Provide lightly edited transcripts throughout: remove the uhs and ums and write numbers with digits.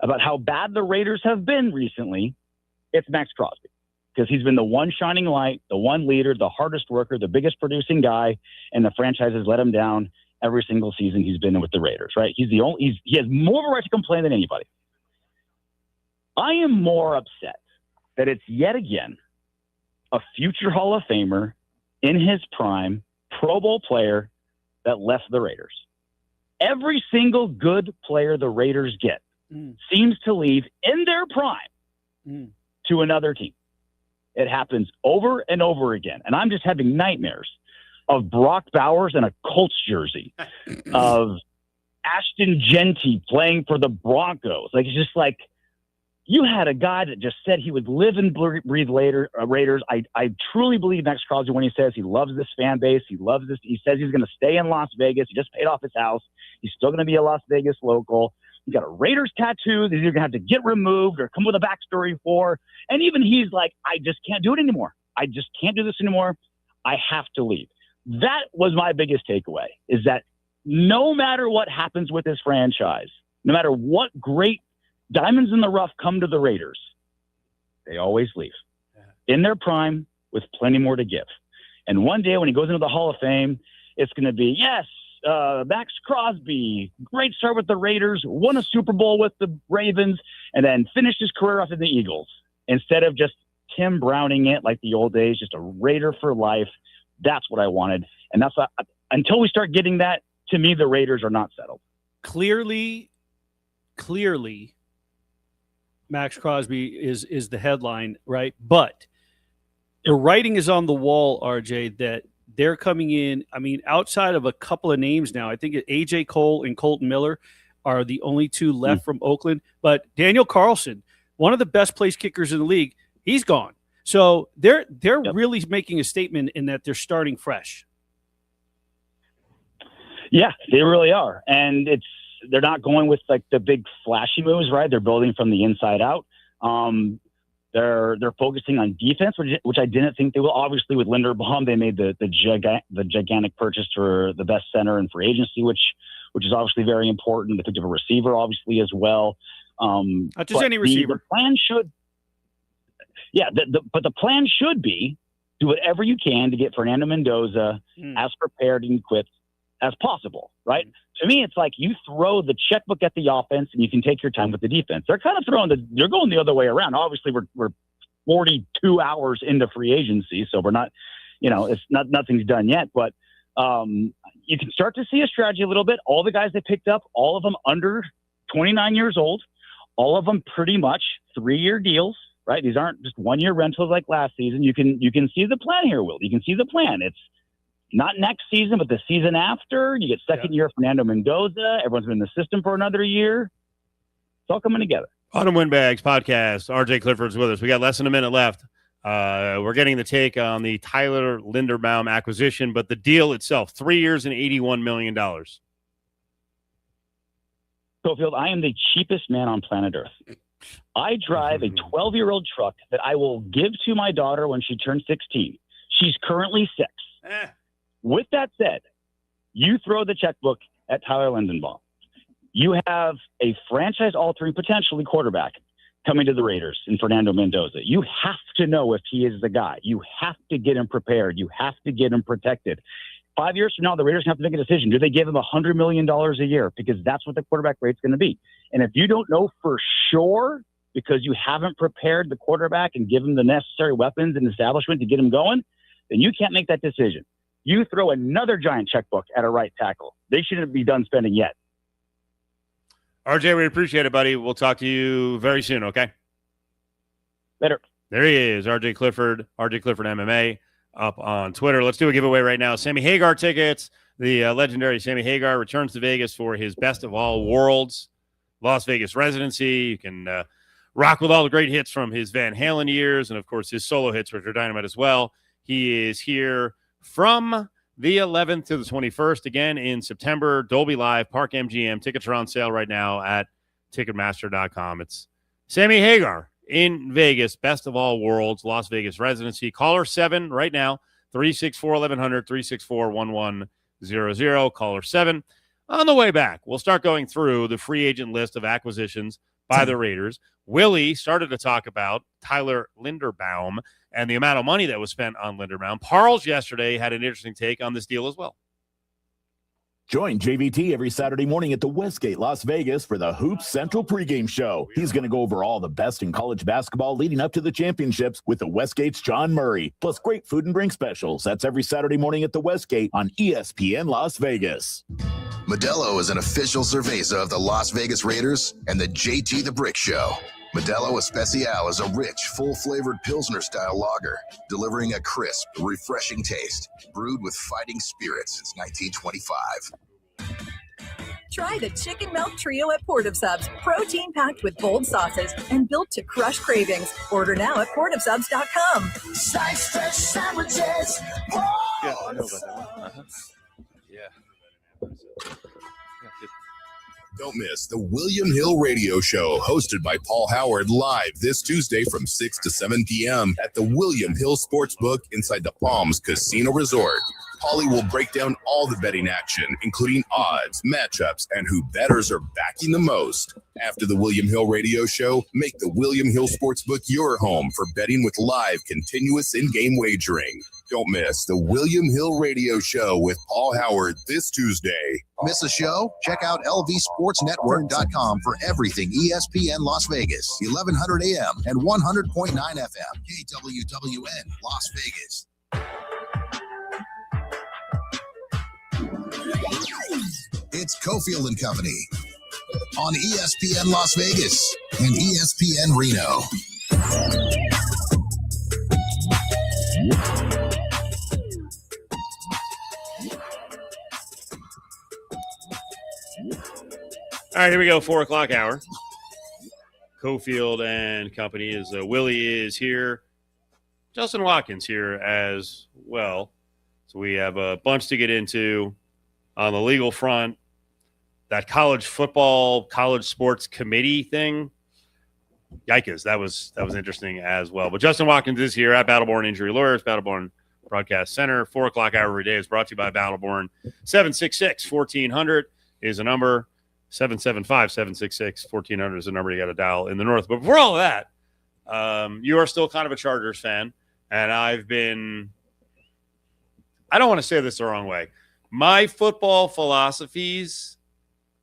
about how bad the Raiders have been recently, it's Max Crosby. Because he's been the one shining light, the one leader, the hardest worker, the biggest producing guy, and the franchise has let him down every single season he's been with the Raiders, right? He has more of a right to complain than anybody. I am more upset that it's yet again a future Hall of Famer in his prime, Pro Bowl player that left the Raiders. Every single good player the Raiders get seems to leave in their prime to another team. It happens over and over again. And I'm just having nightmares of Brock Bowers in a Colts jersey, of Ashton Genty playing for the Broncos. Like, it's just like, you had a guy that just said he would live and breathe Raiders. I truly believe Max Crosby when he says he loves this fan base. He loves this. He says he's going to stay in Las Vegas. He just paid off his house. He's still going to be a Las Vegas local. He's got a Raiders tattoo that he's going to have to get removed or come with a backstory for. And even he's like, I just can't do it anymore. I just can't do this anymore. I have to leave. That was my biggest takeaway, is that no matter what happens with this franchise, no matter what great diamonds in the rough come to the Raiders, they always leave in their prime with plenty more to give. And one day when he goes into the Hall of Fame, it's going to be, yes, Max Crosby, great start with the Raiders, won a Super Bowl with the Ravens, and then finished his career off in the Eagles. Instead of just Tim Browning it like the old days, just a Raider for life. That's what I wanted. And that's what, until we start getting that, to me, the Raiders are not settled. Clearly, Max Crosby is the headline, right? But the writing is on the wall, RJ, that they're coming in. I mean, outside of a couple of names now, I think A.J. Cole and Colton Miller are the only two left from Oakland. But Daniel Carlson, one of the best place kickers in the league, he's gone. So they're really making a statement in that they're starting fresh. Yeah, they really are. And they're not going with like the big flashy moves, right? They're building from the inside out. They're focusing on defense, which I didn't think they will. Obviously, with Linderbaum, they made the gigantic purchase for the best center and free agency, which is obviously very important. They picked up a receiver, obviously, as well. Not just any receiver. The plan should, but the plan should be do whatever you can to get Fernando Mendoza as prepared and equipped as possible, right? To me, it's like you throw the checkbook at the offense and you can take your time with the defense. They're kind of they're going the other way around. Obviously, we're 42 hours into free agency, so we're not, nothing's done yet, but you can start to see a strategy a little bit. All the guys they picked up, all of them under 29 years old, all of them pretty much 3-year deals, right? These aren't just 1-year rentals like last season. You can see the plan here, Will. You can see the plan. It's not next season, but the season after. You get second year Fernando Mendoza. Everyone's been in the system for another year. It's all coming together. Autumn Windbags podcast. RJ Clifford's with us. We got less than a minute left. We're getting the take on the Tyler Linderbaum acquisition, but the deal itself, 3 years and $81 million. Schofield, I am the cheapest man on planet Earth. I drive a 12-year-old truck that I will give to my daughter when she turns 16. She's currently 6. With that said, you throw the checkbook at Tyler Linderbaum. You have a franchise-altering, potentially quarterback coming to the Raiders in Fernando Mendoza. You have to know if he is the guy. You have to get him prepared. You have to get him protected. 5 years from now, the Raiders have to make a decision. Do they give him $100 million a year? Because that's what the quarterback rate's going to be. And if you don't know for sure because you haven't prepared the quarterback and given him the necessary weapons and establishment to get him going, then you can't make that decision. You throw another giant checkbook at a right tackle. They shouldn't be done spending yet. RJ, we appreciate it, buddy. We'll talk to you very soon, okay? Later. There he is, RJ Clifford MMA up on Twitter. Let's do a giveaway right now. Sammy Hagar tickets. The legendary Sammy Hagar returns to Vegas for his Best of All Worlds Las Vegas residency. You can rock with all the great hits from his Van Halen years and, of course, his solo hits, which are dynamite as well. He is here from the 11th to the 21st, again in September. Dolby Live, Park MGM. Tickets are on sale right now at Ticketmaster.com. It's Sammy Hagar in Vegas, Best of All Worlds, Las Vegas residency. Caller 7 right now, 364-1100, 364-1100. Caller 7. On the way back, we'll start going through the free agent list of acquisitions by the Raiders. Willie started to talk about Tyler Linderbaum and the amount of money that was spent on Linderbaum. Parles yesterday had an interesting take on this deal as well. Join JVT every Saturday morning at the Westgate, Las Vegas for the Hoops Central pregame show. He's going to go over all the best in college basketball leading up to the championships with the Westgate's John Murray, plus great food and drink specials. That's every Saturday morning at the Westgate on ESPN Las Vegas. Modelo is an official cerveza of the Las Vegas Raiders and the JT the Brick Show. Modelo Especial is a rich, full-flavored Pilsner-style lager, delivering a crisp, refreshing taste, brewed with fighting spirit since 1925. Try the Chicken Melt Trio at Port of Subs. Protein-packed with bold sauces and built to crush cravings. Order now at portofsubs.com. Slice fresh sandwiches. Yeah, I know about that one. Yeah. Don't miss the William Hill Radio Show, hosted by Paul Howard, live this Tuesday from 6 to 7 p.m. at the William Hill Sportsbook inside the Palms Casino Resort. Paulie will break down all the betting action, including odds, matchups, and who bettors are backing the most. After the William Hill Radio Show, make the William Hill Sportsbook your home for betting with live, continuous in-game wagering. Don't miss the William Hill Radio Show with Paul Howard this Tuesday. Miss a show? Check out lvsportsnetwork.com for everything ESPN Las Vegas, 1100 AM and 100.9 FM, KWWN Las Vegas. It's Cofield and Company on ESPN Las Vegas and ESPN Reno. All right, here we go. 4 o'clock hour. Cofield and Company is Willie is here. Justin Watkins here as well. So we have a bunch to get into on the legal front. That college football, college sports committee thing. Yikes, that was interesting as well. But Justin Watkins is here at Battleborn Injury Lawyers, Battleborn Broadcast Center. 4 o'clock hour every day is brought to you by Battleborn. 766-1400 is a number. 775-766-1400 is the number you got to dial in the north. But before all of that, you are still kind of a Chargers fan. And I don't want to say this the wrong way. My football philosophies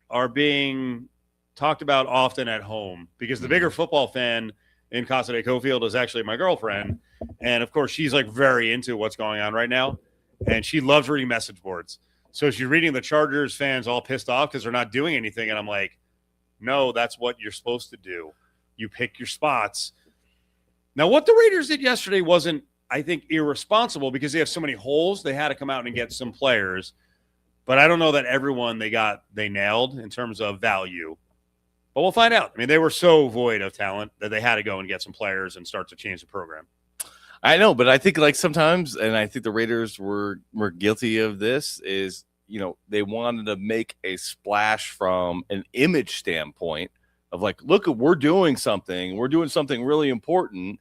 are being talked about often at home because the bigger football fan in Casa de Cofield is actually my girlfriend. And, of course, she's, like, very into what's going on right now. And she loves reading message boards. So she's reading the Chargers fans all pissed off because they're not doing anything. And I'm like, no, that's what you're supposed to do. You pick your spots. Now, what the Raiders did yesterday wasn't, I think, irresponsible because they have so many holes. They had to come out and get some players. But I don't know that everyone they nailed in terms of value. But we'll find out. I mean, they were so void of talent that they had to go and get some players and start to change the program. I know, but I think like sometimes, and I think the Raiders were guilty of this, is, you know, they wanted to make a splash from an image standpoint of like, look, we're doing something really important.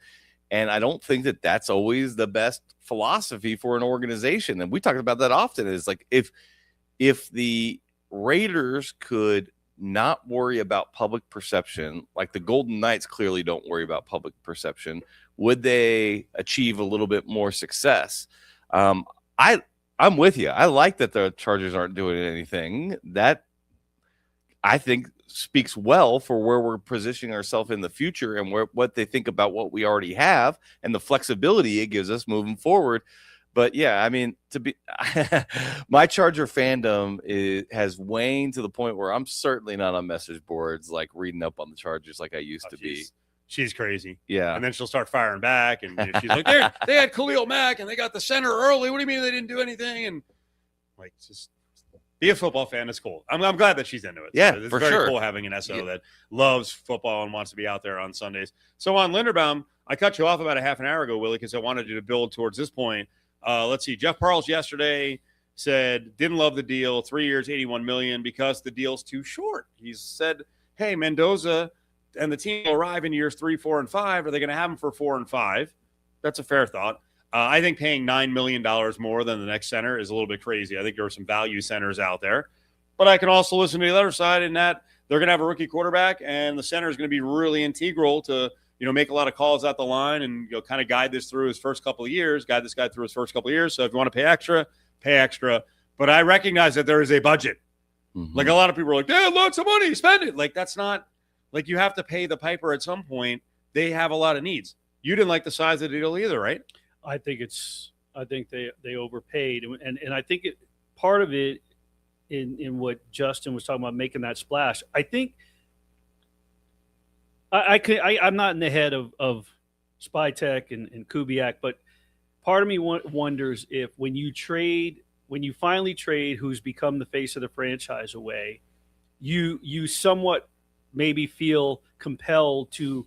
And I don't think that that's always the best philosophy for an organization. And we talk about that often is like, if the Raiders could not worry about public perception, like the Golden Knights clearly don't worry about public perception, would they achieve a little bit more success? I'm with you. I like that the Chargers aren't doing anything. That, I think, speaks well for where we're positioning ourselves in the future and what they think about what we already have and the flexibility it gives us moving forward. But yeah, I mean, my Charger fandom has waned to the point where I'm certainly not on message boards like reading up on the Chargers like I used to be. She's crazy. Yeah. And then she'll start firing back. And she's like, they had Khalil Mack and they got the center early. What do you mean they didn't do anything? And like, just be a football fan. It's cool. I'm glad that she's into it. Yeah, it's for very sure. cool having an SO that loves football and wants to be out there on Sundays. So on Linderbaum, I cut you off about a half an hour ago, Willie, because I wanted you to build towards this point. Let's see. Jeff Parles yesterday said, didn't love the deal. 3 years, $81 million because the deal's too short. He said, hey, Mendoza and the team will arrive in years 3, 4, and 5. Are they going to have him for 4 and 5? That's a fair thought. I think paying $9 million more than the next center is a little bit crazy. I think there are some value centers out there. But I can also listen to the other side in that they're going to have a rookie quarterback, and the center is going to be really integral to, make a lot of calls at the line and, kind of guide this through his first couple of years, guide this guy through his first couple of years. So if you want to pay extra, pay extra. But I recognize that there is a budget. Mm-hmm. Like a lot of people are like, yeah, lots of money, spend it. Like that's not like you have to pay the piper at some point. They have a lot of needs. You didn't like the size of the deal either, right? I think they overpaid, and I think part of it in what Justin was talking about, making that splash. I think I'm not in the head of Spytek and Kubiak, but part of me wonders if when you finally trade who's become the face of the franchise away, you somewhat maybe feel compelled to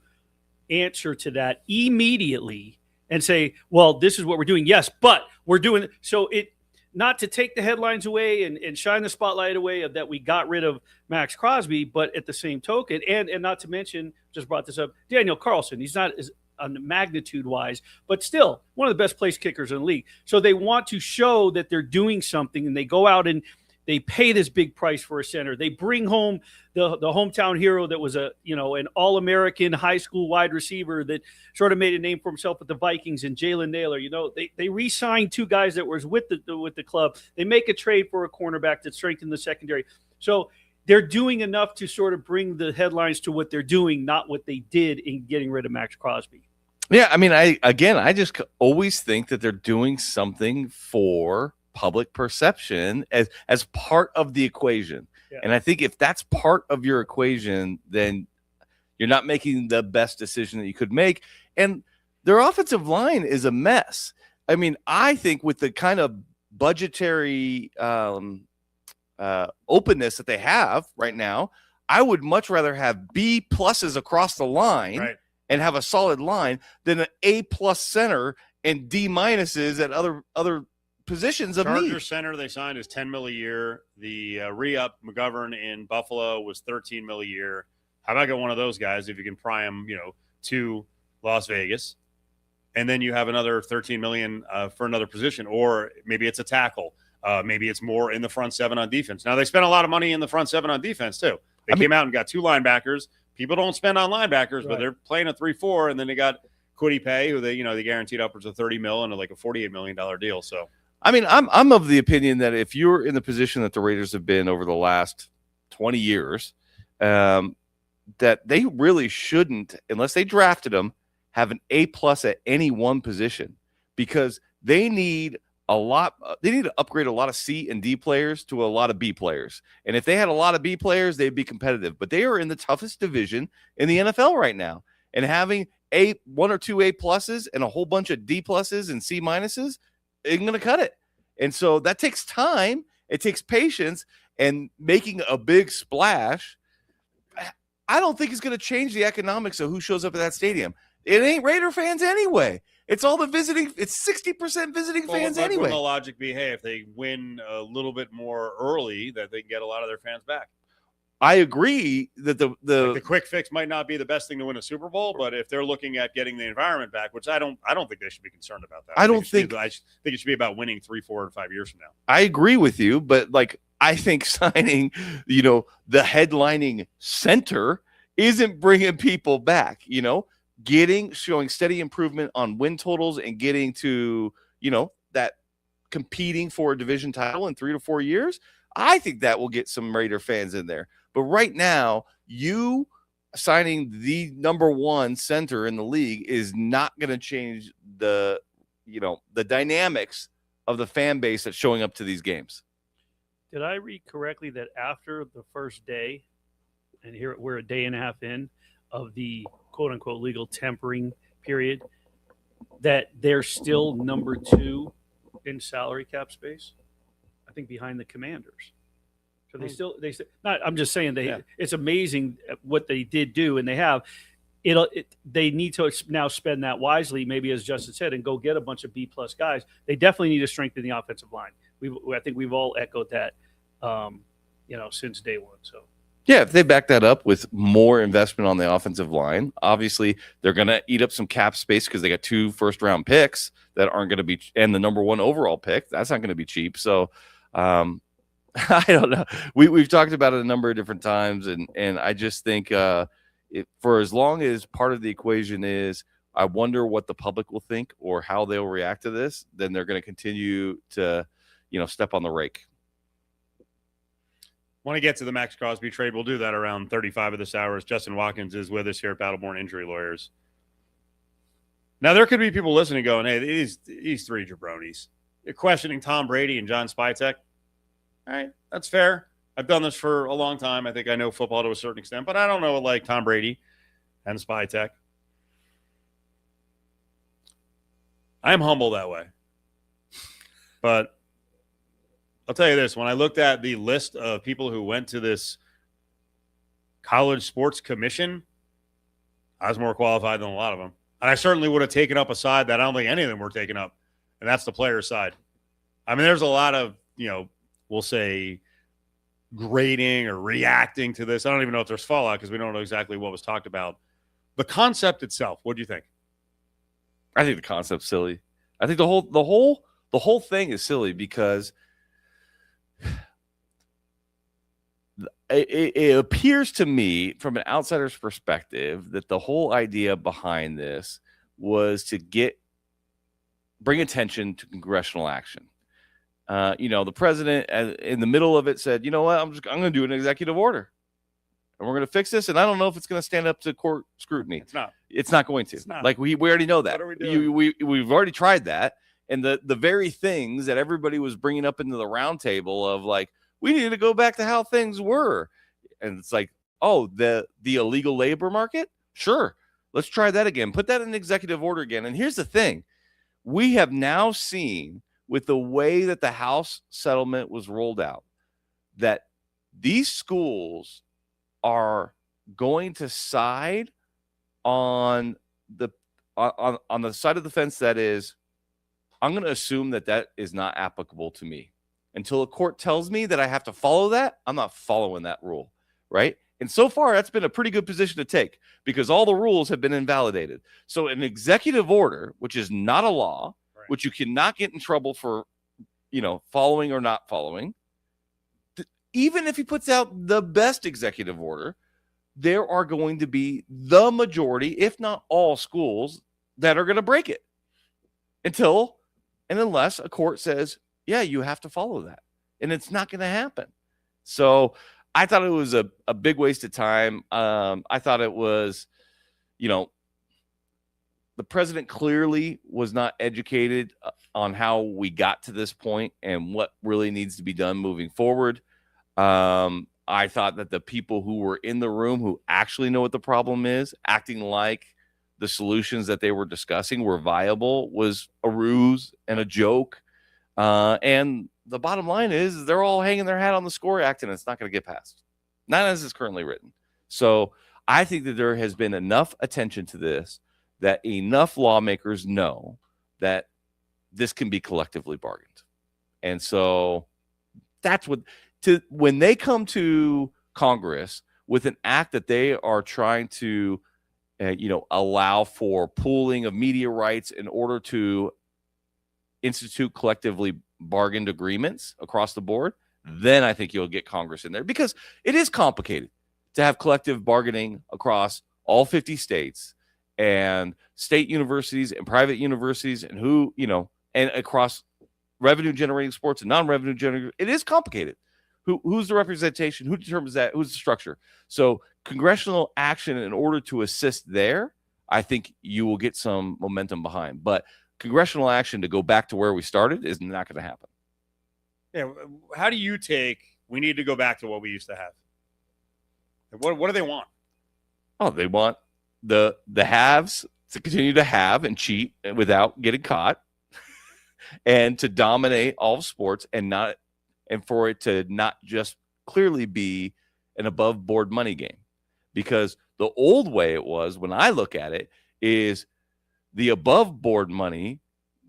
answer to that immediately and say, well, this is what we're doing. Yes, but we're doing so it not to take the headlines away and shine the spotlight away of that we got rid of Max Crosby, but at the same token, and not to mention, just brought this up, Daniel Carlson. He's not as on magnitude wise, but still one of the best place kickers in the league. So they want to show that they're doing something, and they go out and they pay this big price for a center. They bring home the hometown hero that was an All-American high school wide receiver that sort of made a name for himself with the Vikings, and Jalen Naylor. They re-signed two guys that was with the club. They make a trade for a cornerback that strengthened the secondary. So they're doing enough to sort of bring the headlines to what they're doing, not what they did in getting rid of Max Crosby. Yeah, I mean, I just always think that they're doing something for public perception as part of the equation. Yeah. And I think if that's part of your equation, then you're not making the best decision that you could make. And their offensive line is a mess. I mean, I think with the kind of budgetary openness that they have right now, I would much rather have B pluses across the line, right, and have a solid line than an A plus center and D minuses at other positions of Chargers need. Center they signed is $10 million a year. The re-up McGovern in Buffalo was $13 million a year. How about I get one of those guys if you can pry him, to Las Vegas, and then you have another $13 million for another position, or maybe it's a tackle. Maybe it's more in the front seven on defense. Now they spent a lot of money in the front seven on defense too. They came out and got two linebackers. People don't spend on linebackers, right, but they're playing a 3-4, and then they got Kwity Paye, who they guaranteed upwards of $30 million and like a $48 million deal. So. I mean, I'm of the opinion that if you're in the position that the Raiders have been over the last 20 years, that they really shouldn't, unless they drafted them, have an A plus at any one position, because they need a lot. They need to upgrade a lot of C and D players to a lot of B players. And if they had a lot of B players, they'd be competitive. But they are in the toughest division in the NFL right now, and having one or two A pluses and a whole bunch of D pluses and C minuses ain't going to cut it. And so that takes time. It takes patience, and making a big splash, I don't think is going to change the economics of who shows up at that stadium. It ain't Raider fans anyway. It's all the visiting. It's 60% visiting fans anyway. Wouldn't the logic be, hey, if they win a little bit more early, that they can get a lot of their fans back? I agree that the quick fix might not be the best thing to win a Super Bowl, but if they're looking at getting the environment back, which I don't think they should be concerned about that. I think it should be about winning 3, 4, and 5 years from now. I agree with you, but I think signing, the headlining center isn't bringing people back. Showing steady improvement on win totals and getting to that competing for a division title in 3 to 4 years. I think that will get some Raider fans in there. But right now, you signing the number one center in the league is not going to change the dynamics of the fan base that's showing up to these games. Did I read correctly that after the first day, and here we're a day and a half in of the quote-unquote legal tempering period, that they're still number 2 in salary cap space? I think behind the Commanders. So I'm just saying it's amazing what they did do, and they have they need to now spend that wisely, maybe as Justin said, and go get a bunch of B plus guys. They definitely need to strengthen the offensive line. I think we've all echoed that, since day one. So. Yeah, if they back that up with more investment on the offensive line, obviously they're going to eat up some cap space because they got 2 first-round picks that aren't going to be – and the number 1 overall pick. That's not going to be cheap. So, I don't know. We've talked about it a number of different times, and I just think for as long as part of the equation is I wonder what the public will think or how they'll react to this, then they're going to continue to, step on the rake. Want to get to the Max Crosby trade? We'll do that around 35 of this hour. Justin Watkins is with us here at Battleborn Injury Lawyers. Now, there could be people listening going, hey, these three jabronis. You're questioning Tom Brady and John Spytek. All right, that's fair. I've done this for a long time. I think I know football to a certain extent, but I don't know it like Tom Brady and Spytek. I'm humble that way. But I'll tell you this. When I looked at the list of people who went to this college sports commission, I was more qualified than a lot of them. And I certainly would have taken up a side that I don't think any of them were taking up, and that's the player side. I mean, there's a lot of, we'll say grading or reacting to this. I don't even know if there's fallout because we don't know exactly what was talked about. The concept itself, what do you think? I think the concept's silly. I think the whole thing is silly because it appears to me from an outsider's perspective that the whole idea behind this was to bring attention to congressional action. The president in the middle of it said, you know what, I'm going to do an executive order and we're going to fix this. And I don't know if it's going to stand up to court scrutiny. It's not going to. Like we already know that. What are we doing? We've already tried that. And the very things that everybody was bringing up into the roundtable of like, we need to go back to how things were. And it's like, oh, the illegal labor market? Sure. Let's try that again. Put that in executive order again. And here's the thing. We have now seen with the way that the House settlement was rolled out, that these schools are going to side on the side of the fence that is, I'm going to assume that is not applicable to me. Until a court tells me that I have to follow that, I'm not following that rule, right? And so far, that's been a pretty good position to take because all the rules have been invalidated. So an executive order, which is not a law, right, which you cannot get in trouble for, following or not following, even if he puts out the best executive order, there are going to be the majority, if not all schools, that are going to break it until and unless a court says, yeah, you have to follow that. And it's not going to happen. So I thought it was a big waste of time. I thought it was, the president clearly was not educated on how we got to this point and what really needs to be done moving forward. I thought that the people who were in the room who actually know what the problem is, acting like the solutions that they were discussing were viable, was a ruse and a joke. And the bottom line is they're all hanging their hat on the SCORE Act, and it's not going to get passed. Not as it's currently written. So I think that there has been enough attention to this that enough lawmakers know that this can be collectively bargained. And so that's when they come to Congress with an act that they are trying to, allow for pooling of media rights in order to institute collectively bargained agreements across the board, then I think you'll get Congress in there because it is complicated to have collective bargaining across all 50 states and state universities and private universities and and across revenue generating sports and non-revenue generating. It is complicated. Who's the representation? Who determines that? Who's the structure? So congressional action in order to assist there, I think you will get some momentum behind. But congressional action to go back to where we started is not going to happen. Yeah. How do you take, we need to go back to what we used to have? What do they want? Oh, they want the haves to continue to have and cheat without getting caught and to dominate all of sports and for it to not just clearly be an above board money game. Because the old way it was, when I look at it, is the above board money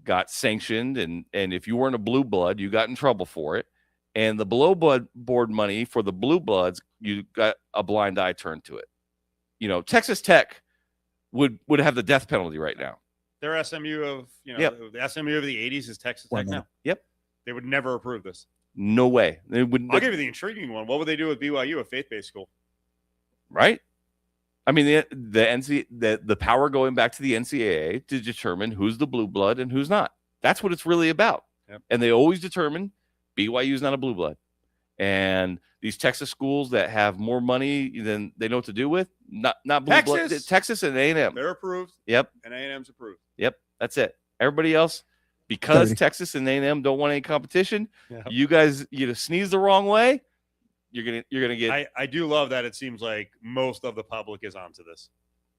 got sanctioned, and if you weren't a blue blood, you got in trouble for it. And the below board money for the blue bloods, you got a blind eye turned to it. Texas Tech would have the death penalty right now. Their SMU of, Yep. The SMU of the 80s is Texas Tech now. Yep. They would never approve this. No way. They wouldn't. I'll give you the intriguing one. What would they do with BYU, a faith-based school? Right? I mean, the power going back to the NCAA to determine who's the blue blood and who's not. That's what it's really about. Yep. And they always determine BYU is not a blue blood. And these Texas schools that have more money than they know what to do with, not blue blood. Texas and A&M. They're approved. Yep. And A&M's approved. Yep. That's it. Everybody else, because Texas and A&M don't want any competition, you guys sneeze the wrong way, you're gonna get. I do love that. It seems like most of the public is onto this.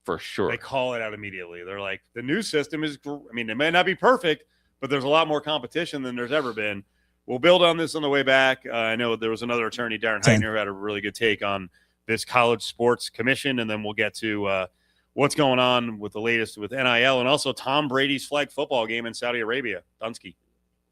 For sure. They call it out immediately. They're like, the new system is. I mean, it may not be perfect, but there's a lot more competition than there's ever been. We'll build on this on the way back. I know there was another attorney, Darren Heitner, who had a really good take on this college sports commission, and then we'll get to what's going on with the latest with NIL and also Tom Brady's flag football game in Saudi Arabia. Dunsky.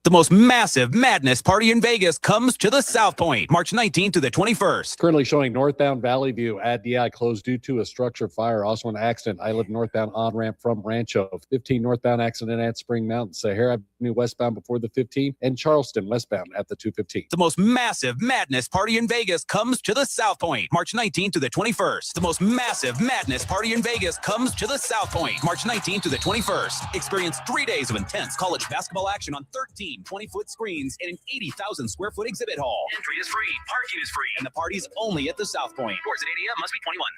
The most massive madness party in Vegas comes to the South Point, March 19th to the 21st. Currently showing northbound Valley View at DI closed due to a structure fire. Also an accident. I live northbound on-ramp from Rancho. 15 northbound accident at Spring Mountain. Sahara Avenue westbound before the 15 and Charleston westbound at the 215. The most massive madness party in Vegas comes to the South Point, March 19th to the 21st. The most massive madness party in Vegas comes to the South Point, March 19th to the 21st. Experience 3 days of intense college basketball action on 13 20-foot screens in an 80,000 square foot exhibit hall. Entry is free, parking is free, and the party's only at the South Point. Doors at 8 a.m. must be 21.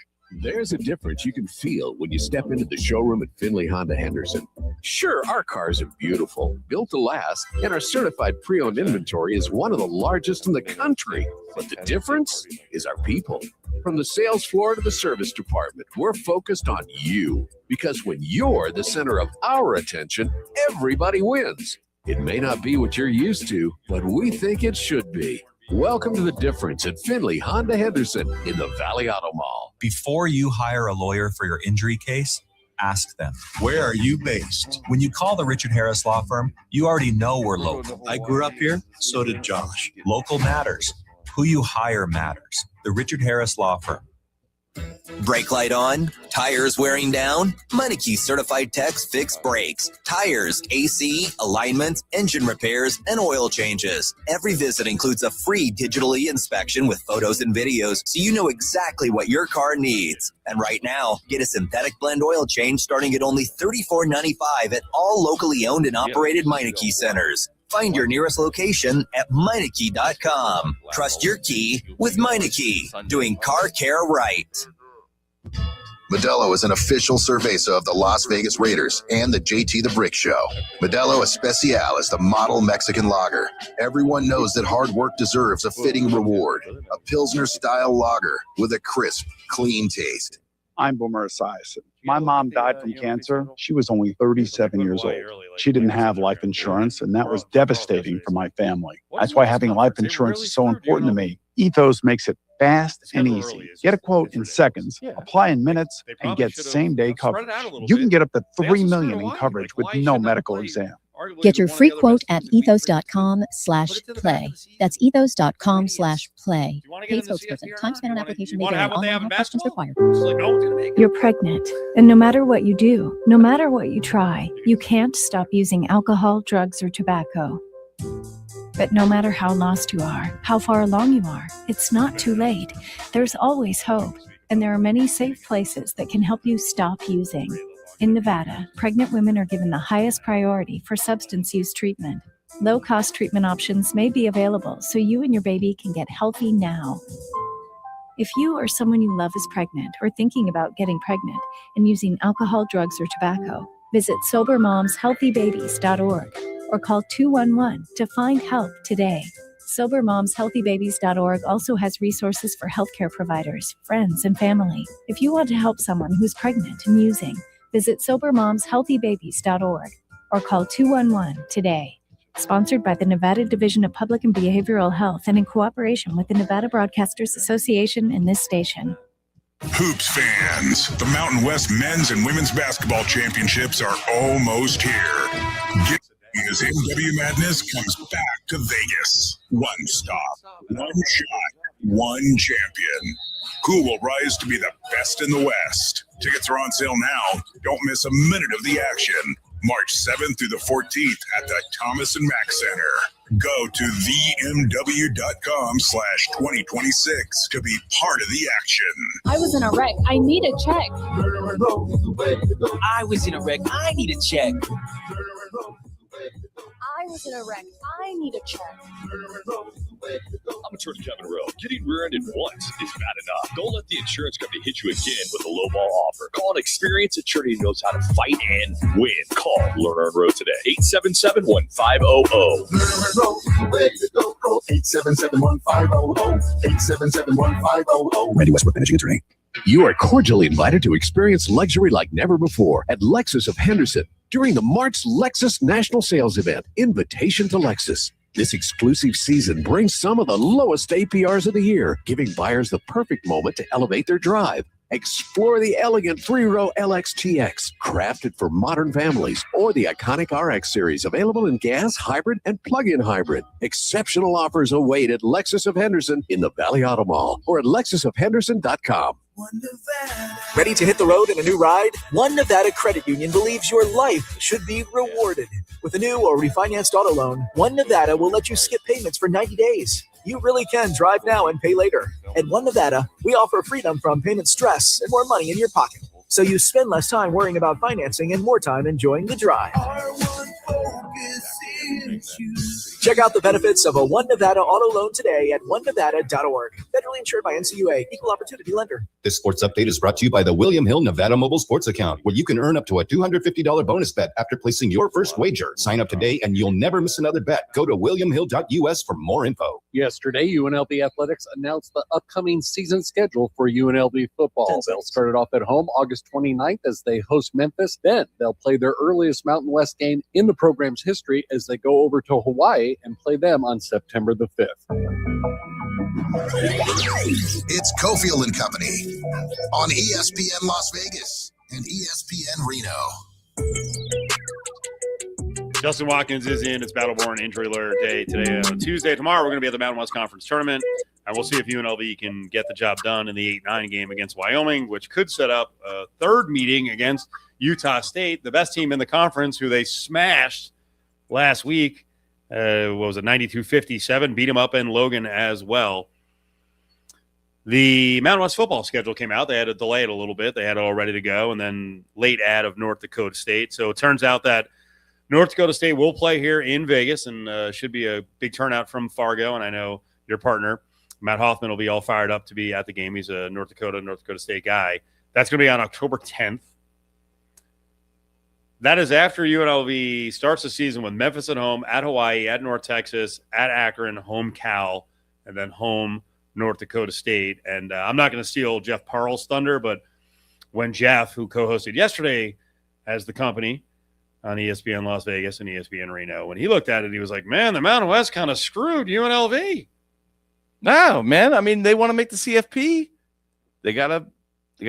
There's a difference you can feel when you step into the showroom at Finley Honda Henderson. Sure, our cars are beautiful, built to last, and our certified pre-owned inventory is one of the largest in the country. But the difference is our people. From the sales floor to the service department, we're focused on you. Because when you're the center of our attention, everybody wins. It may not be what you're used to, but we think it should be. Welcome to The Difference at Finley Honda Henderson in the Valley Auto Mall. Before you hire a lawyer for your injury case, ask them, where are you based? When you call the Richard Harris Law Firm, you already know we're local. I grew up here, so did Josh. Local matters. Who you hire matters. The Richard Harris Law Firm. Brake light on? Tires wearing down? Meineke certified techs fix brakes, tires, AC, alignment, engine repairs, and oil changes. Every visit includes a free digital inspection with photos and videos so you know exactly what your car needs. And right now, get a synthetic blend oil change starting at only $34.95 at all locally owned and operated Meineke centers. Find your nearest location at Meineke.com. Trust your key with Meineke, doing car care right. Modelo is an official cerveza of the Las Vegas Raiders and the JT the Brick Show. Modelo Especial is the model Mexican lager. Everyone knows that hard work deserves a fitting reward. A Pilsner-style lager with a crisp, clean taste. I'm Boomer Esiason. My mom died from cancer. She was only 37 years old. She didn't have life insurance, and that was devastating for my family. That's why having life insurance is so important to me. Ethos makes it fast and easy. Get a quote in seconds, apply in minutes, and get same-day coverage. You can get up to $3 million in coverage with no medical exam. Get your free quote at ethos.com/play. That's ethos.com/play. Paid spokesperson. Time spent on application may vary. Online help questions required. You're pregnant, and no matter what you do, no matter what you try, you can't stop using alcohol, drugs, or tobacco. But no matter how lost you are, how far along you are, it's not too late. There's always hope, and there are many safe places that can help you stop using. In Nevada, pregnant women are given the highest priority for substance use treatment. Low-cost treatment options may be available so you and your baby can get healthy now. If you or someone you love is pregnant or thinking about getting pregnant and using alcohol, drugs, or tobacco, visit SoberMomsHealthyBabies.org or call 211 to find help today. SoberMomsHealthyBabies.org also has resources for healthcare providers, friends, and family. If you want to help someone who's pregnant and using, visit SoberMomsHealthyBabies.org or call 211 today. Sponsored by the Nevada Division of Public and Behavioral Health and in cooperation with the Nevada Broadcasters Association and this station. Hoops fans, the Mountain West men's and women's basketball championships are almost here. Get as MW Madness comes back to Vegas. One stop, one shot, one champion. Who will rise to be the best in the West? Tickets are on sale now. Don't miss a minute of the action. March 7th through the 14th at the Thomas & Mack Center. Go to themw.com/2026 to be part of the action. I was in a wreck. I need a check. I was in a wreck. I need a check. I was in a wreck. I need a check. I'm Attorney Kevin Rowe. Getting rear-ended once is bad enough. Don't let the insurance company hit you again with a lowball offer. Call an experienced attorney who knows how to fight and win. Call Lerner & Rowe today. 877-1500. 877-1500. 877-1500. Randy Westbrook, managing attorney. You are cordially invited to experience luxury like never before at Lexus of Henderson during the March Lexus National Sales Event, Invitation to Lexus. This exclusive season brings some of the lowest APRs of the year, giving buyers the perfect moment to elevate their drive. Explore the elegant 3-row LXTX, crafted for modern families, or the iconic RX series, available in gas, hybrid, and plug-in hybrid. Exceptional offers await at Lexus of Henderson in the Valley Auto Mall or at lexusofhenderson.com. Ready to hit the road in a new ride? One Nevada Credit Union believes your life should be rewarded. With a new or refinanced auto loan, One Nevada will let you skip payments for 90 days. You really can drive now and pay later. At One Nevada, we offer freedom from payment stress and more money in your pocket. So you spend less time worrying about financing and more time enjoying the drive. Check out the benefits of a One Nevada auto loan today at onenevada.org. Federally insured by NCUA, Equal Opportunity Lender. This sports update is brought to you by the William Hill Nevada Mobile Sports Account, where you can earn up to a $250 bonus bet after placing your first wager. Sign up today and you'll never miss another bet. Go to williamhill.us for more info. Yesterday, UNLV Athletics announced the upcoming season schedule for UNLV football. They'll start it off at home August 29th as they host Memphis. Then they'll play their earliest Mountain West game in the program's history as they go over to Hawaii and play them on September the 5th. It's Cofield and Company on ESPN Las Vegas and ESPN Reno. Justin Watkins is in. It's Battleborn Injury Alert Day today on Tuesday. Tomorrow we're going to be at the Mountain West Conference Tournament, and we'll see if UNLV can get the job done in the 8-9 game against Wyoming, which could set up a third meeting against Utah State, the best team in the conference, who they smashed last week. What was it, 92-57, beat them up in Logan as well. The Mountain West football schedule came out. They had to delay it a little bit. They had it all ready to go, and then late add of North Dakota State. So it turns out that North Dakota State will play here in Vegas, and should be a big turnout from Fargo. And I know your partner, Matt Hoffman, will be all fired up to be at the game. He's a North Dakota State guy. That's going to be on October 10th. That is after UNLV starts the season with Memphis at home, at Hawaii, at North Texas, at Akron, home Cal, and then home North Dakota State. And I'm not going to steal Jeff Parle's thunder, but when Jeff, who co-hosted yesterday as the company on ESPN Las Vegas and ESPN Reno, when he looked at it, he was like, man, the Mountain West kind of screwed UNLV. No, man. I mean, they want to make the CFP. They gotta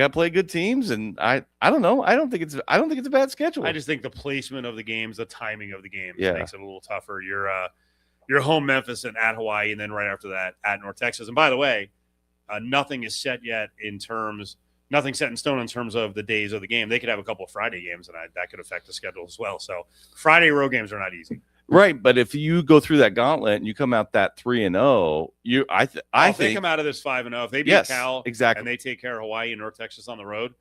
play good teams, and I don't know. I don't think it's a bad schedule. I just think the placement of the games, the timing of the games makes it a little tougher. You're home Memphis and at Hawaii, and then right after that at North Texas. And by the way, nothing is set yet nothing set in stone in terms of the days of the game. They could have a couple of Friday games, and that could affect the schedule as well. So Friday road games are not easy. Right, but if you go through that gauntlet and you come out that 3-0, if they come out of this 5-0, if they beat Cal exactly, and they take care of Hawaii and North Texas on the road,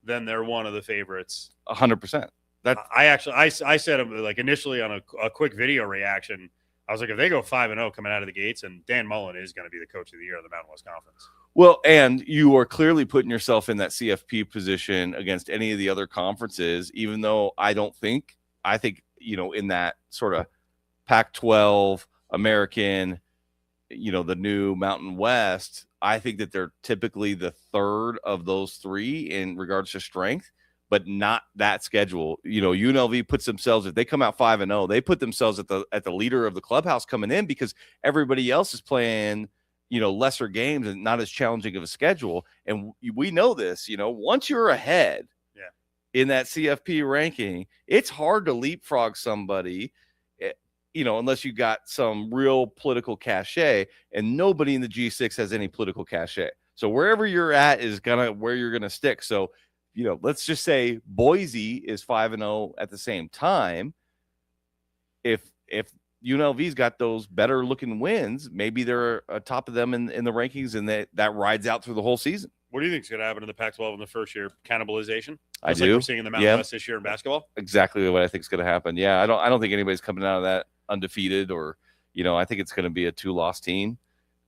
then they're one of the favorites. 100%. I said like initially on a quick video reaction, I was like, if they go 5-0 coming out of the gates, and Dan Mullen is going to be the coach of the year of the Mountain West Conference. Well, and you are clearly putting yourself in that CFP position against any of the other conferences, even though I think, in that sort of Pac-12, American, the new Mountain West, I think that they're typically the third of those three in regards to strength, but not that schedule. UNLV puts themselves, if they come out 5-0, they put themselves at the leader of the clubhouse coming in because everybody else is playing, lesser games and not as challenging of a schedule. And we know this, once you're ahead in that CFP ranking, it's hard to leapfrog somebody, unless you got some real political cachet, and nobody in the G6 has any political cachet. So wherever you're at is where you're going to stick. So, let's just say Boise is 5-0 at the same time. If UNLV's got those better looking wins. Maybe they're atop of them in the rankings, and that rides out through the whole season. What do you think is going to happen in the Pac-12 in the first year? Cannibalization? I Just do. like we're seeing in the Mountain West this year in basketball? Exactly what I think is going to happen. Yeah, I don't think anybody's coming out of that undefeated, or I think it's going to be a 2-loss team.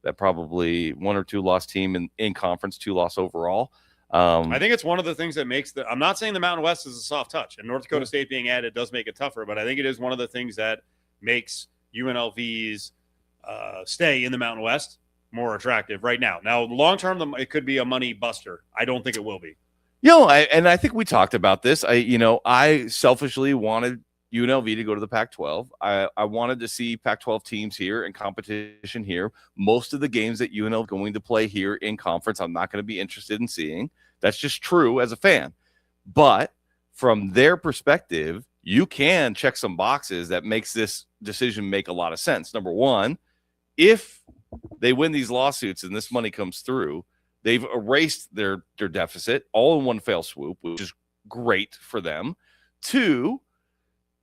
That probably 1 or 2 loss team in conference, 2-loss overall. I think it's one of the things that makes I'm not saying the Mountain West is a soft touch, and North Dakota State being added does make it tougher, but I think it is one of the things that makes UNLV's stay in the Mountain West more attractive right now. Now, long term, it could be a money buster. I don't think it will be. I think we talked about this. I selfishly wanted UNLV to go to the Pac-12. I wanted to see Pac-12 teams here and competition here. Most of the games that UNLV is going to play here in conference, I'm not going to be interested in seeing. That's just true as a fan. But from their perspective, you can check some boxes that makes this decision make a lot of sense. Number one, if they win these lawsuits and this money comes through, they've erased their deficit all in one fell swoop, which is great for them. 2,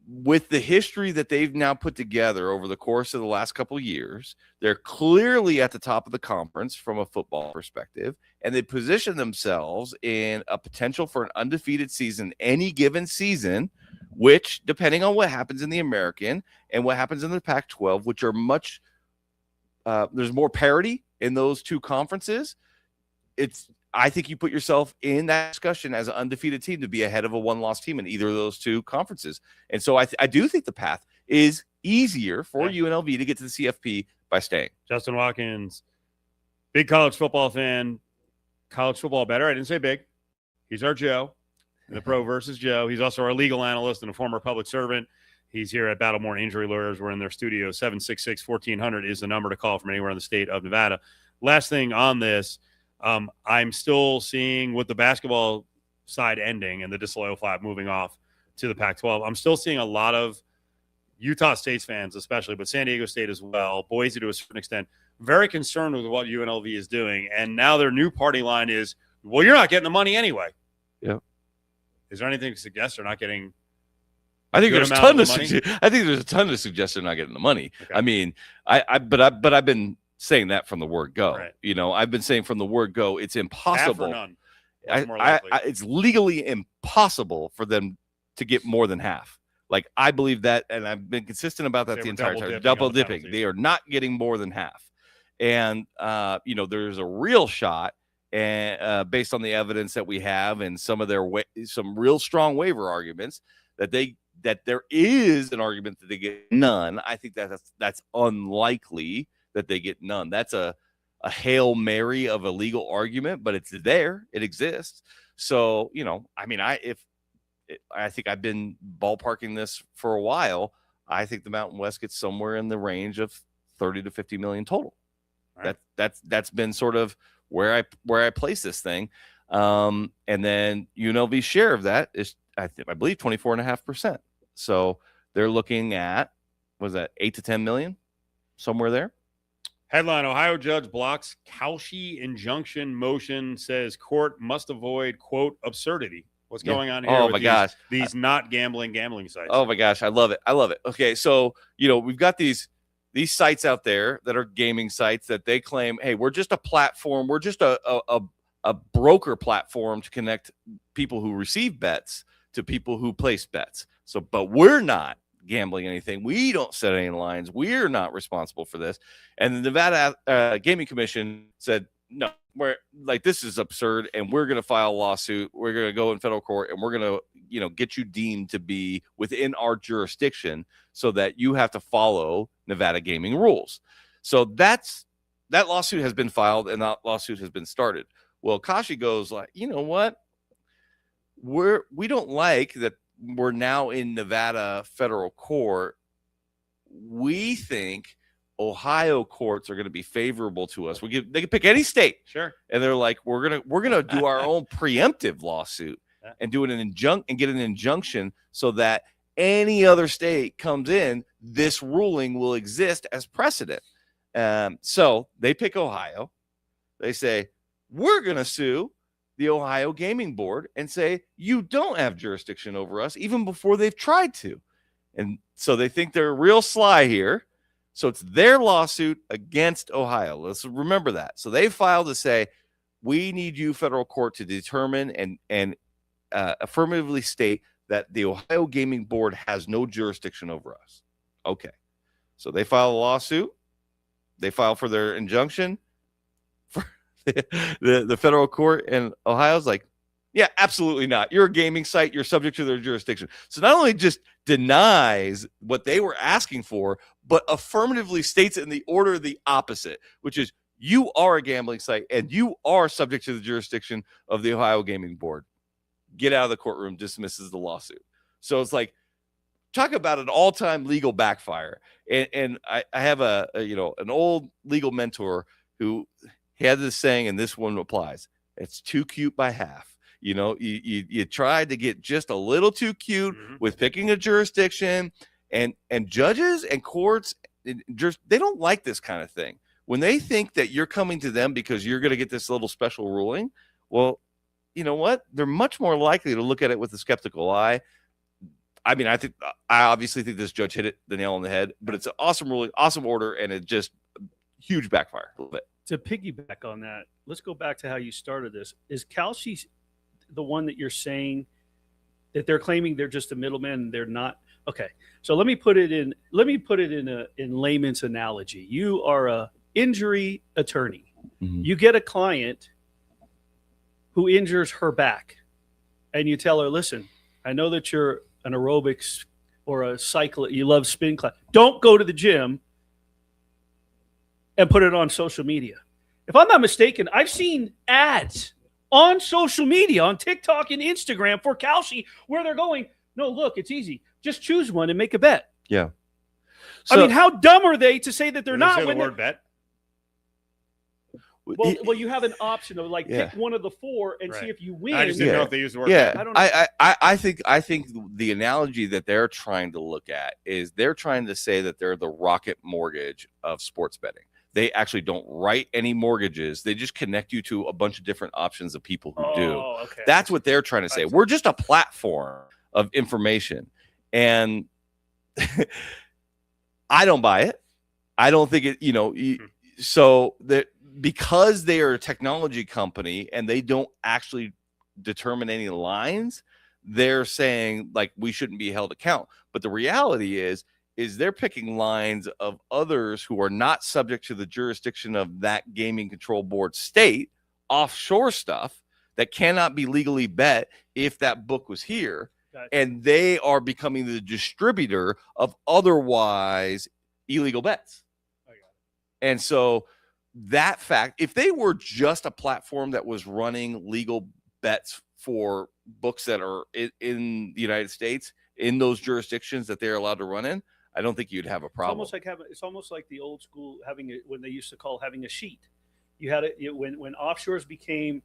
with the history that they've now put together over the course of the last couple of years, they're clearly at the top of the conference from a football perspective, and they position themselves in a potential for an undefeated season any given season, which, depending on what happens in the American and what happens in the Pac-12, which are much there's more parity in those 2 conferences. I think you put yourself in that discussion as an undefeated team to be ahead of a 1-loss team in either of those 2 conferences. And so I do think the path is easier for UNLV to get to the CFP by staying. Justin Watkins, big college football fan. College football better. I didn't say big. He's our Joe, the Pro versus Joe. He's also our legal analyst and a former public servant. He's here at Battlemore Injury Lawyers. We're in their studio. 766-1400 is the number to call from anywhere in the state of Nevada. Last thing on this, I'm still seeing with the basketball side ending and the disloyal flap moving off to the Pac-12, I'm still seeing a lot of Utah State's fans especially, but San Diego State as well, Boise to a certain extent, very concerned with what UNLV is doing. And now their new party line is, well, you're not getting the money anyway. Yeah. Is there anything to suggest they're not getting I think there's a ton to suggest they're not getting the money. Okay. I mean, but I've been saying that from the word go. Right. I've been saying from the word go, it's impossible. Half or none. It's legally impossible for them to get more than half. Like, I believe that, and I've been consistent about that the entire time. Double dipping. They are not getting more than half. And there's a real shot, and based on the evidence that we have and some of some real strong waiver arguments that there is an argument that they get none. I think that's unlikely that they get none. That's a Hail Mary of a legal argument, but it's there. It exists. So, I think I've been ballparking this for a while. I think the Mountain West gets somewhere in the range of 30 to 50 million total. Right. That's been sort of where I place this thing. And then UNLV's share of that is, I believe, 24.5%. So they're looking at, was that 8 to 10 million, somewhere there? Headline: Ohio judge blocks Cauchy injunction motion, says court must avoid, quote, absurdity. What's going on here? Oh my gosh. These not gambling sites. Oh my gosh. I love it. Okay. So, we've got these sites out there that are gaming sites that they claim, hey, we're just a platform. We're just a broker platform to connect people who receive bets to people who place bets. So, but we're not gambling anything. We don't set any lines. We're not responsible for this. And the Nevada Gaming Commission said, no, this is absurd, and we're going to file a lawsuit. We're going to go in federal court, and we're going to, get you deemed to be within our jurisdiction so that you have to follow Nevada gaming rules. So that lawsuit has been filed, and that lawsuit has been started. Well, Cauchy goes like, you know what? We don't like that we're now in Nevada federal court. We think Ohio courts are going to be favorable to us. They can pick any state. Sure. And they're like, we're going to do our own preemptive lawsuit and do get an injunction so that any other state comes in, this ruling will exist as precedent. So they pick Ohio. They say, we're going to sue the Ohio Gaming Board and say, you don't have jurisdiction over us, even before they've tried to. And so they think they're real sly here. So it's their lawsuit against Ohio. Let's remember that. So they filed to say, we need you, federal court, to determine and affirmatively state that the Ohio Gaming Board has no jurisdiction over us. Okay. So they file a lawsuit. They file for their injunction. For the federal court in Ohio's like, yeah, absolutely not. You're a gaming site. You're subject to their jurisdiction. So not only just denies what they were asking for, but affirmatively states it in the order the opposite, which is you are a gambling site and you are subject to the jurisdiction of the Ohio Gaming Board. Get out of the courtroom, dismisses the lawsuit. So it's like, talk about an all-time legal backfire. And I have an old legal mentor who had this saying, and this one applies. It's too cute by half. You tried to get just a little too cute with picking a jurisdiction, and judges and courts, they don't like this kind of thing. When they think that you're coming to them because you're going to get this little special ruling, well, you know what? They're much more likely to look at it with a skeptical eye. I mean, I obviously think this judge hit the nail on the head, but it's an awesome ruling, awesome order, and it just huge backfire. Love it. To piggyback on that, let's go back to how you started this. Is Kalshi the one that you're saying that they're claiming they're just a middleman and they're not? Okay, so let me put it in layman's analogy. You are a injury attorney. You get a client who injures her back, and you tell her, listen, I know that you're an aerobics or a cyclist, you love spin class. Don't go to the gym and put it on social media. If I'm not mistaken, I've seen ads on social media, on TikTok and Instagram for Kalshi, where they're going, no, look, it's easy. Just choose one and make a bet. Yeah. I mean, how dumb are they to say that they're not? Say the word bet? Well, you have an option of pick one of the four and see if you win. I just didn't know if they use the word bet. I don't know. I think the analogy that they're trying to look at is they're trying to say that they're the Rocket Mortgage of sports betting. They actually don't write any mortgages. They just connect you to a bunch of different options of people who do. Okay. That's what they're trying to say. We're just a platform of information. And I don't buy it. I don't think it, so that because they are a technology company and they don't actually determine any lines, they're saying we shouldn't be held account. But the reality is they're picking lines of others who are not subject to the jurisdiction of that gaming control board state, offshore stuff that cannot be legally bet if that book was here. Gotcha. And they are becoming the distributor of otherwise illegal bets. And so that fact, if they were just a platform that was running legal bets for books that are in the United States, in those jurisdictions that they're allowed to run in, I don't think you'd have a problem. It's almost like the old school when they used to call having a sheet. You had when offshores became,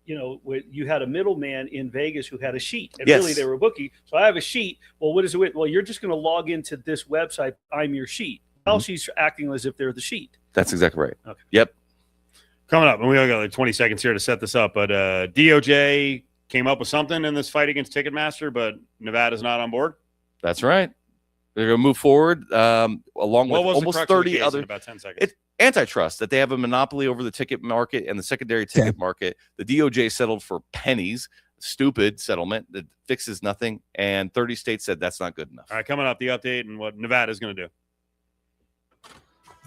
you had a middleman in Vegas who had a sheet, and really they were a bookie. So I have a sheet. Well, what is it? Well, you're just going to log into this website. I'm your sheet. Kalshi's acting as if they're the sheet. That's exactly right. Okay. Yep. Coming up, and we only got 20 seconds here to set this up, but DOJ came up with something in this fight against Ticketmaster, but Nevada's not on board. That's right. They're going to move forward along with almost 30 other. In about 10 seconds. It's antitrust, that they have a monopoly over the ticket market and the secondary ticket market. The DOJ settled for pennies. Stupid settlement that fixes nothing. And 30 states said that's not good enough. All right, coming up, the update and what Nevada's going to do.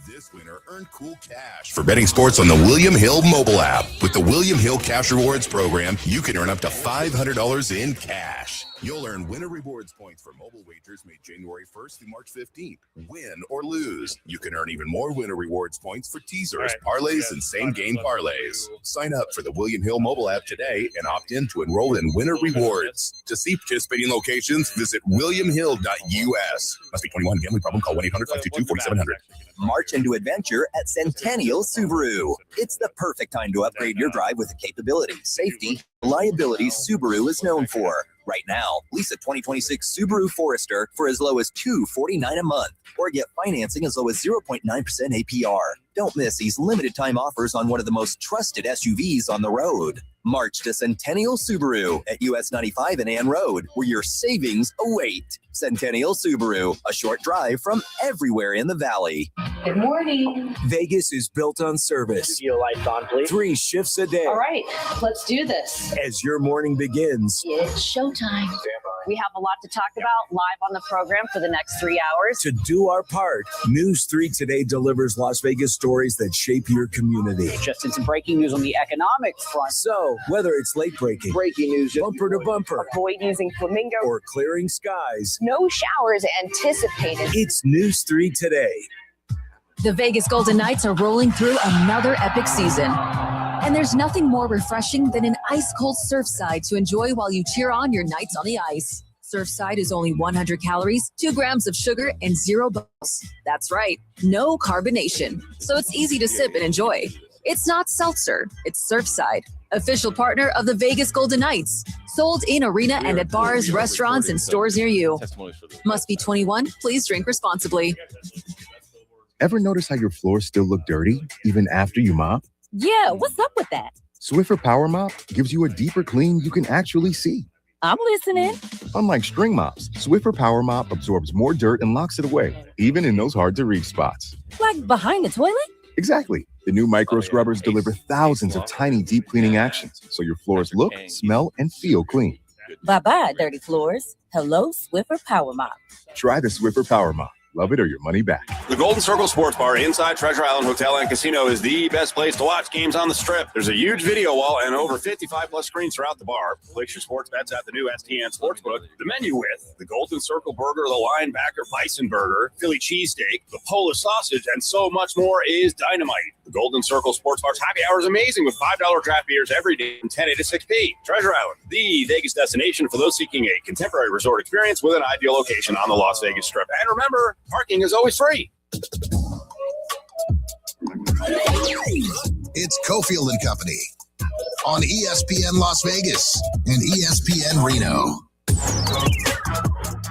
This winter, earn cool cash for betting sports on the William Hill mobile app. With the William Hill Cash Rewards program, you can earn up to $500 in cash. You'll earn winner rewards points for mobile wagers made January 1st through March 15th. Win or lose. You can earn even more winner rewards points for teasers, parlays, and same-game parlays. Sign up for the William Hill mobile app today and opt in to enroll in winner rewards. To see participating locations, visit williamhill.us. Must be 21. Gambling problem? Call 1-800-522-4700. March into adventure at Centennial Subaru. It's the perfect time to upgrade your drive with the capability, safety, reliability Subaru is known for. Right now, lease a 2026 Subaru Forester for as low as $249 a month, or get financing as low as 0.9% APR. Don't miss these limited time offers on one of the most trusted SUVs on the road. March to Centennial Subaru at US 95 and Ann Road, where your savings await. Centennial Subaru, a short drive from everywhere in the valley. Good morning. Vegas is built on service. Studio lights on, please. 3 shifts a day. All right, let's do this. As your morning begins, It's showtime. We have a lot to talk about live on the program for the next 3 hours. to do our part, News 3 Today delivers Las Vegas stories that shape your community. Just in some breaking news on the economic front. So, whether it's late breaking, Breaking news. bumper to bumper, Avoid using flamingo. or clearing skies, No showers anticipated. it's News 3 Today. The Vegas Golden Knights are rolling through another epic season. And there's nothing more refreshing than an ice-cold Surfside to enjoy while you cheer on your Knights on the ice. Surfside is only 100 calories, 2 grams of sugar, and 0 bubbles. That's right, no carbonation. So it's easy to sip and enjoy. It's not seltzer, it's Surfside, official partner of the Vegas Golden Knights. Sold in arena and at bars, restaurants, and stores near you. Must be 21. Please drink responsibly. Ever notice how your floors still look dirty even after you mop? Yeah, what's up with that? Swiffer Power Mop gives you a deeper clean you can actually see. I'm listening. Unlike string mops, Swiffer Power Mop absorbs more dirt and locks it away, even in those hard-to-reach spots. Like behind the toilet? Exactly. The new micro scrubbers deliver thousands of tiny deep cleaning actions, so your floors look, smell, and feel clean. Bye-bye, dirty floors. Hello, Swiffer Power Mop. Try the Swiffer Power Mop. Love it or your money back. The Golden Circle Sports Bar inside Treasure Island Hotel and Casino is the best place to watch games on the Strip. There's a huge video wall and over 55 plus screens throughout the bar. Place your sports bets at the new STN Sportsbook. The menu with the Golden Circle Burger, the Linebacker Bison Burger, Philly Cheesesteak, the Polish Sausage, and so much more is dynamite. The Golden Circle Sports Bar's happy hour is amazing with $5 draft beers every day from 10 a to 6 p. Treasure Island, the Vegas destination for those seeking a contemporary resort experience with an ideal location on the Las Vegas Strip. And remember, parking is always free. It's Cofield and Company on ESPN Las Vegas and ESPN Reno.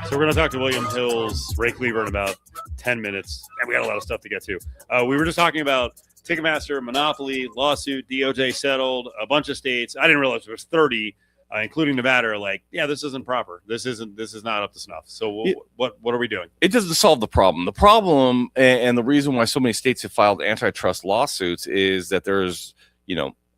So we're going to talk to William Hill's Ray Cleaver in about 10 minutes, and we got a lot of stuff to get to. We were just talking about Ticketmaster, Monopoly, lawsuit, DOJ settled, a bunch of states. I didn't realize there was 30, including Nevada, are like, yeah, this isn't proper. This is not up to snuff. So what are we doing? It doesn't solve the problem. The problem and the reason why so many states have filed antitrust lawsuits is that there's,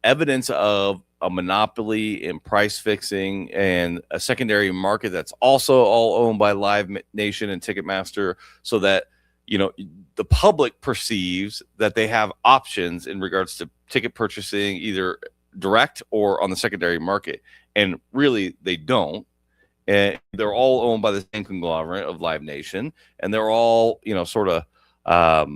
evidence of a monopoly in price fixing and a secondary market that's also all owned by Live Nation and Ticketmaster, so that the public perceives that they have options in regards to ticket purchasing either direct or on the secondary market, and really they don't. And they're all owned by the same conglomerate of Live Nation, and they're all sort of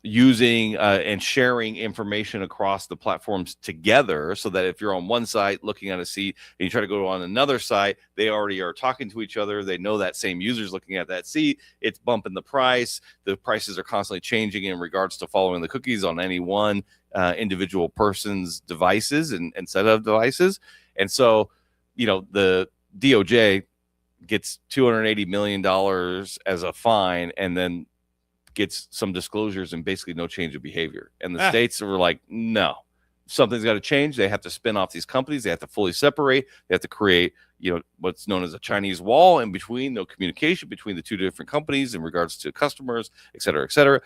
using and sharing information across the platforms together, so that if you're on one site looking at a seat and you try to go on another site, they already are talking to each other. They know that same user's looking at that seat. It's bumping the price. The prices are constantly changing in regards to following the cookies on any one individual person's devices and set of devices. And so, the DOJ gets $280 million as a fine, and then gets some disclosures and basically no change of behavior. And the states were like, no, something's got to change. They have to spin off these companies. They have to fully separate. They have to create, what's known as a Chinese wall in between, no communication between the two different companies in regards to customers, et cetera, et cetera.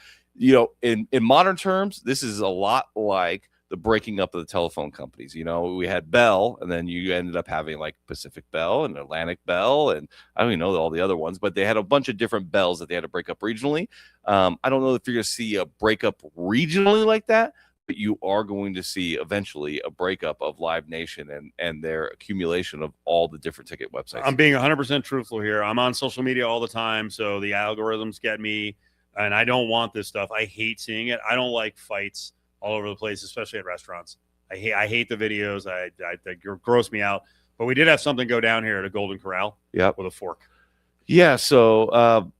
In modern terms, this is a lot like the breaking up of the telephone companies. We had Bell, and then you ended up having like Pacific Bell and Atlantic Bell, and I don't even know all the other ones, but they had a bunch of different bells that they had to break up regionally. I don't know if you're going to see a breakup regionally like that, but you are going to see eventually a breakup of Live Nation and their accumulation of all the different ticket websites. I'm being 100% truthful here. I'm on social media all the time, so the algorithms get me, and I don't want this stuff. I hate seeing it. I don't like fights all over the place, especially at restaurants. I hate the videos. They gross me out. But we did have something go down here at a Golden Corral with a fork. Yeah, so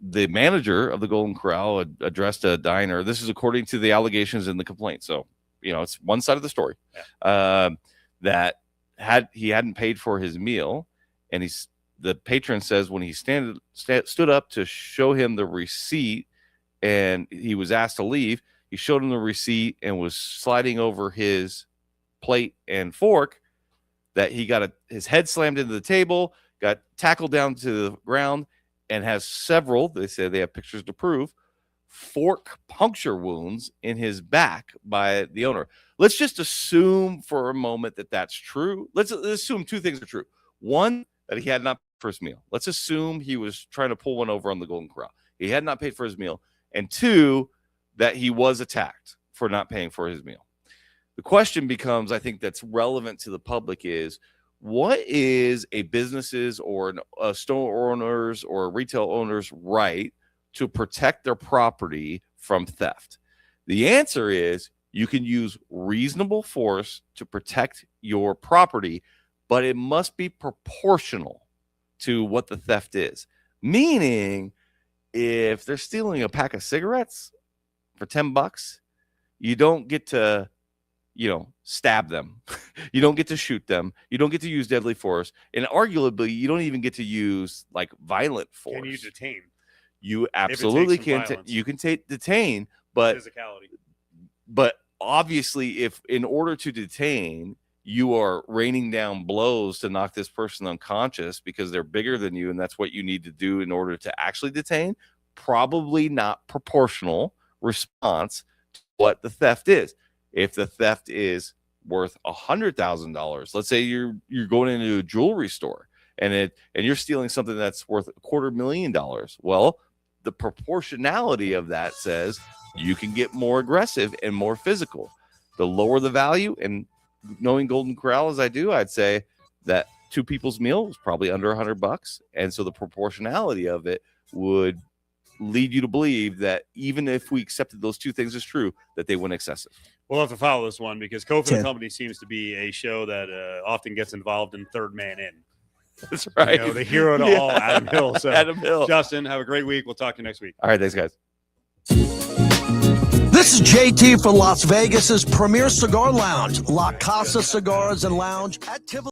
the manager of the Golden Corral addressed a diner. This is according to the allegations in the complaint. So, it's one side of the story. That he hadn't paid for his meal, and the patron says when he stood up to show him the receipt and he was asked to leave, he showed him the receipt and was sliding over his plate and fork, that he got his head slammed into the table. got tackled down to the ground and has several, they say they have pictures to prove, fork puncture wounds in his back by the owner. Let's just assume for a moment that that's true. Let's assume two things are true. One, that he had not paid for his meal. Let's assume he was trying to pull one over on the Golden Corral. He had not paid for his meal. And two, that he was attacked for not paying for his meal. The question becomes, I think that's relevant to the public is, what is a business's or a store owner's or a retail owner's right to protect their property from theft? The answer is you can use reasonable force to protect your property, but it must be proportional to what the theft is. Meaning, if they're stealing a pack of cigarettes for $10, you don't get to, stab them. You don't get to shoot them. You don't get to use deadly force. And arguably, you don't even get to use like violent force. Can you detain? You absolutely can. You can detain, but physicality. But obviously, if in order to detain, you are raining down blows to knock this person unconscious because they're bigger than you, and that's what you need to do in order to actually detain, probably not proportional response to what the theft is. If the theft is worth $100,000, let's say you're going into a jewelry store and you're stealing something that's worth $250,000. Well, the proportionality of that says you can get more aggressive and more physical. The lower the value, and knowing Golden Corral as I do, I'd say that two people's meal is probably under $100, and so the proportionality of it would lead you to believe that even if we accepted those two things as true, that they went excessive. We'll have to follow this one because Kofi and Company seems to be a show that often gets involved in third man in. That's right. The hero to all, Adam Hill. So, Adam Hill. Justin, have a great week. We'll talk to you next week. All right, thanks, guys. This is JT for Las Vegas's premier cigar lounge, La Casa Cigars and Lounge at Tivoli.